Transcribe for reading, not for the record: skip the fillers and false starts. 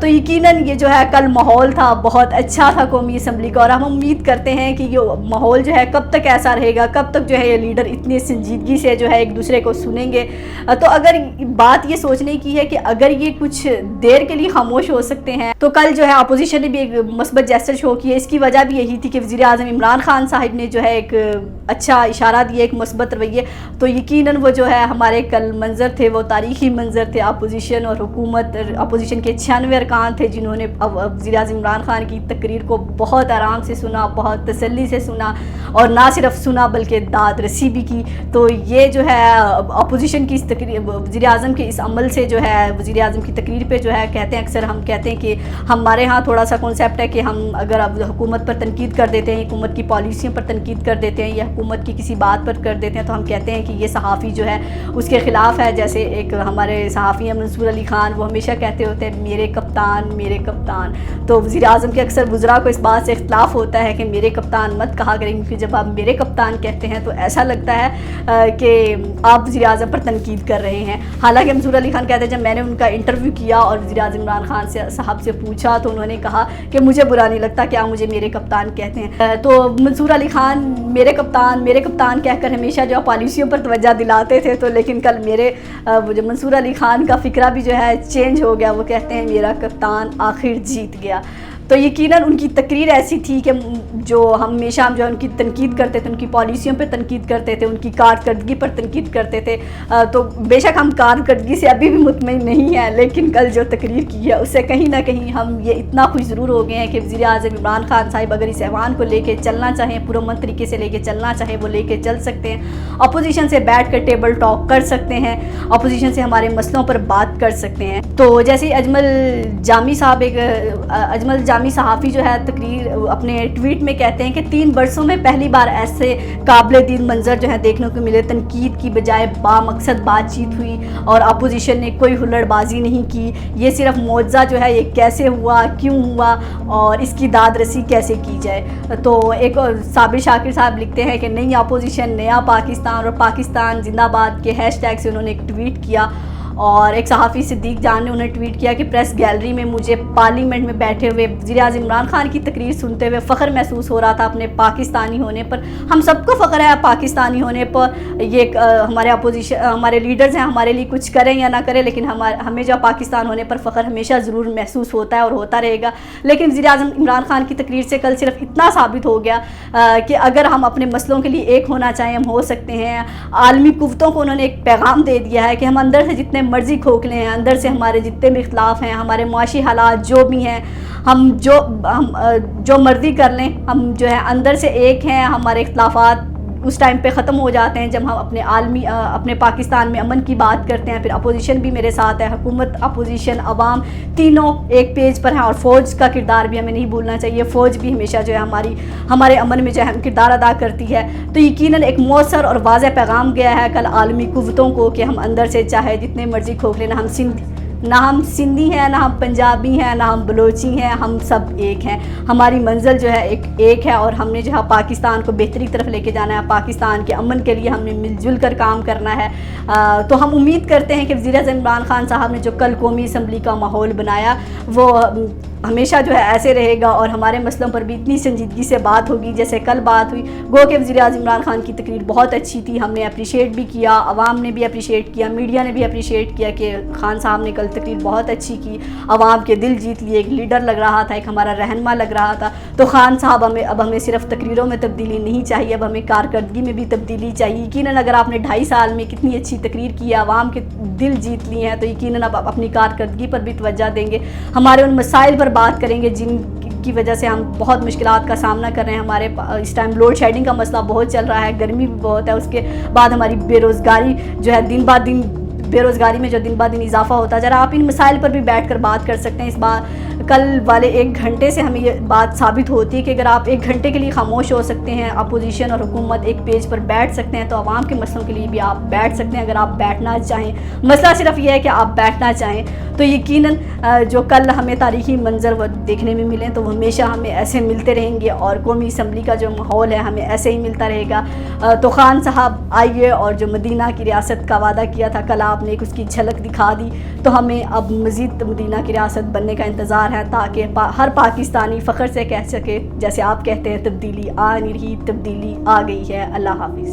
تو یقیناً یہ جو ہے کل ماحول تھا بہت اچھا تھا قومی اسمبلی کا، اور ہم امید کرتے ہیں کہ یہ ماحول جو ہے کب تک ایسا رہے گا، کب تک جو ہے یہ لیڈر اتنی سنجیدگی سے جو ہے ایک دوسرے کو سنیں گے۔ تو اگر بات یہ سوچنے کی ہے کہ اگر یہ کچھ دیر کے لیے خاموش ہو سکتے ہیں، تو کل جو ہے اپوزیشن نے بھی ایک مثبت جیسچر شو کی ہے۔ اس کی وجہ بھی یہی تھی کہ وزیر اعظم عمران خان صاحب نے جو ہے ایک اچھا اشارہ دیا، ایک مثبت رویے، تو یقیناً وہ جو ہے ہمارے کل منظر تھے وہ تاریخی منظر تھے۔ اپوزیشن اور حکومت، اپوزیشن کے 96 ارکان تھے جنہوں نے وزیر اعظم عمران خان کی تقریر کو بہت آرام سے سنا، بہت تسلی سے سنا، اور نہ صرف سنا بلکہ داد رسی بھی کی۔ تو یہ جو ہے اپوزیشن کی اس تقریر، وزیر اعظم کے اس عمل سے جو ہے وزیر اعظم کی تقریر پہ جو ہے کہتے ہیں، اکثر ہم کہتے ہیں کہ ہمارے ہاں تھوڑا سا کانسیپٹ ہے کہ ہم اگر حکومت پر تنقید کر دیتے ہیں، حکومت کی پالیسیوں پر تنقید کر دیتے ہیں یا حکومت کی کسی بات پر کر دیتے ہیں، تو ہم کہتے ہیں کہ یہ صحافی جو ہے اس کے خلاف ہے۔ جیسے ایک ہمارے صحافی ہیں منصور علی خان، وہ ہمیشہ کہتے ہوتے ہیں میرے کپتان میرے کپتان۔ تو وزیر اعظم کے اکثر وزراء کو اس بات سے اختلاف ہوتا ہے کہ میرے کپتان مت کہا کریں، کیونکہ جب آپ میرے کپتان کہتے ہیں تو ایسا لگتا ہے کہ آپ وزیر اعظم پر تنقید کر رہے ہیں۔ حالانکہ منصور علی خان کہتے ہیں جب میں نے ان کا انٹرویو کیا اور وزیر اعظم عمران خان صاحب سے پوچھا تو انہوں نے کہا کہ مجھے برا نہیں لگتا کہ آپ مجھے میرے کپتان کہتے ہیں۔ تو منصور علی خان میرے کپتان کہہ کر ہمیشہ جو پالیسیوں پر توجہ دلاتے تھے، تو لیکن کل میرے جو منصور علی خان کا فکرہ بھی جو ہے چینج ہو گیا، وہ کہتے ہیں میرا کپتان آخر جیت گیا۔ تو یقیناً ان کی تقریر ایسی تھی کہ جو ہمیشہ ہم جو ان کی تنقید کرتے تھے، ان کی پالیسیوں پہ تنقید کرتے تھے، ان کی کارکردگی پر تنقید کرتے تھے، تو بے شک ہم کارکردگی سے ابھی بھی مطمئن نہیں ہیں، لیکن کل جو تقریر کی ہے اس سے کہیں نہ کہیں ہم یہ اتنا خوش ضرور ہو گئے ہیں کہ وزیر اعظم عمران خان صاحب اگر اس ایوان کو لے کے چلنا چاہیں، پرامن طریقے سے لے کے چلنا چاہیں، وہ لے کے چل سکتے ہیں۔ اپوزیشن سے بیٹھ کر ٹیبل ٹاک کر سکتے ہیں، اپوزیشن سے ہمارے مسئلوں پر بات کر سکتے ہیں۔ تو جیسے اجمل جامی صحافی جو ہے تقریر اپنے ٹویٹ میں کہتے ہیں کہ 3 برسوں میں پہلی بار ایسے قابل دید منظر جو ہے دیکھنے کو ملے، تنقید کی بجائے با مقصد بات چیت ہوئی اور اپوزیشن نے کوئی ہلڑ بازی نہیں کی۔ یہ صرف معجزہ جو ہے یہ کیسے ہوا، کیوں ہوا اور اس کی داد رسی کیسے کی جائے۔ تو ایک صابر شاکر صاحب لکھتے ہیں کہ نئی اپوزیشن نیا پاکستان اور پاکستان زندہ باد کے ہیش ٹیگ سے انہوں نے ایک ٹویٹ کیا، اور ایک صحافی صدیق جان نے انہیں ٹویٹ کیا کہ پریس گیلری میں مجھے پارلیمنٹ میں بیٹھے ہوئے وزیر اعظم عمران خان کی تقریر سنتے ہوئے فخر محسوس ہو رہا تھا اپنے پاکستانی ہونے پر۔ ہم سب کو فخر ہے پاکستانی ہونے پر، یہ ہمارے اپوزیشن ہمارے لیڈرز ہیں، ہمارے لیے کچھ کریں یا نہ کریں، لیکن ہمیں جو پاکستان ہونے پر فخر ہمیشہ ضرور محسوس ہوتا ہے اور ہوتا رہے گا۔ لیکن وزیر اعظم عمران خان کی تقریر سے کل صرف اتنا ثابت ہو گیا کہ اگر ہم اپنے مسئلوں کے لیے ایک ہونا چاہیں ہم ہو سکتے ہیں۔ عالمی قوتوں کو انہوں نے ایک پیغام دے دیا ہے کہ ہم اندر سے جتنے مرضی کھوکھلے ہیں، اندر سے ہمارے جتنے بھی اختلاف ہیں، ہمارے معاشی حالات جو بھی ہیں، ہم جو مرضی کر لیں، ہم جو ہے اندر سے ایک ہیں۔ ہمارے اختلافات اس ٹائم پہ ختم ہو جاتے ہیں جب ہم اپنے پاکستان میں امن کی بات کرتے ہیں۔ پھر اپوزیشن بھی میرے ساتھ ہے، حکومت، اپوزیشن، عوام تینوں ایک پیج پر ہیں، اور فوج کا کردار بھی ہمیں نہیں بھولنا چاہیے۔ فوج بھی ہمیشہ جو ہے ہمارے امن میں جو ہے کردار ادا کرتی ہے۔ تو یقیناً ایک مؤثر اور واضح پیغام گیا ہے کل عالمی قوتوں کو کہ ہم اندر سے چاہے جتنے مرضی کھوکھلے، نہ ہم سندھی ہیں، نہ ہم پنجابی ہیں، نہ ہم بلوچی ہیں، ہم سب ایک ہیں۔ ہماری منزل جو ہے ایک ہے، اور ہم نے جو ہے پاکستان کو بہتری کی طرف لے کے جانا ہے، پاکستان کے امن کے لیے ہم نے مل جل کر کام کرنا ہے۔ تو ہم امید کرتے ہیں کہ وزیر اعظم عمران خان صاحب نے جو کل قومی اسمبلی کا ماحول بنایا وہ ہمیشہ جو ہے ایسے رہے گا، اور ہمارے مسئلوں پر بھی اتنی سنجیدگی سے بات ہوگی جیسے کل بات ہوئی۔ گو کہ وزیر اعظم عمران خان کی تقریر بہت اچھی تھی، ہم نے اپریشیٹ بھی کیا، عوام نے بھی اپریشیٹ کیا، میڈیا نے بھی اپریشیٹ کیا کہ خان صاحب نے کل تقریر بہت اچھی کی، عوام کے دل جیت لیے، ایک لیڈر لگ رہا تھا، ایک ہمارا رہنما لگ رہا تھا۔ تو خان صاحب اب ہمیں صرف تقریروں میں تبدیلی نہیں چاہیے، اب ہمیں کارکردگی میں بھی تبدیلی چاہیے۔ یقیناً اگر آپ نے 2.5 سال میں کتنی اچھی تقریر کی ہے، عوام کے دل جیت لیے ہیں، تو یقیناً اب اپنی کارکردگی پر بھی توجہ دیں گے، ہمارے ان مسائل پر بات کریں گے جن کی وجہ سے ہم بہت مشکلات کا سامنا کر رہے ہیں۔ ہمارے اس ٹائم لوڈ شیڈنگ کا مسئلہ بہت چل رہا ہے، گرمی بھی بہت ہے، اس کے بعد ہماری بے روزگاری جو ہے دن بہ دن، بے روزگاری میں جو دن بہ دن اضافہ ہوتا جا رہا ہے۔ آپ ان مسائل پر بھی بیٹھ کر بات کر سکتے ہیں۔ اس بار کل والے 1 گھنٹے سے ہمیں یہ بات ثابت ہوتی ہے کہ اگر آپ 1 گھنٹے کے لیے خاموش ہو سکتے ہیں، اپوزیشن اور حکومت ایک پیج پر بیٹھ سکتے ہیں، تو عوام کے مسئلوں کے لیے بھی آپ بیٹھ سکتے ہیں اگر آپ بیٹھنا چاہیں۔ مسئلہ صرف یہ ہے کہ آپ بیٹھنا چاہیں۔ تو یقیناً جو کل ہمیں تاریخی منظر وہ دیکھنے میں ملیں تو وہ ہمیشہ ہمیں ایسے ملتے رہیں گے، اور قومی اسمبلی کا جو ماحول ہے ہمیں ایسے ہی ملتا رہے گا۔ تو خان صاحب آئیے، اور جو مدینہ کی ریاست کا وعدہ کیا تھا کل آپ نے ایک اس کی جھلک دکھا دی، تو ہمیں اب مزید مدینہ کی ریاست بننے کا انتظار ہے، تاکہ ہر پاکستانی فخر سے کہہ سکے جیسے آپ کہتے ہیں تبدیلی آ نہیں رہی، تبدیلی آ گئی ہے۔ اللہ حافظ۔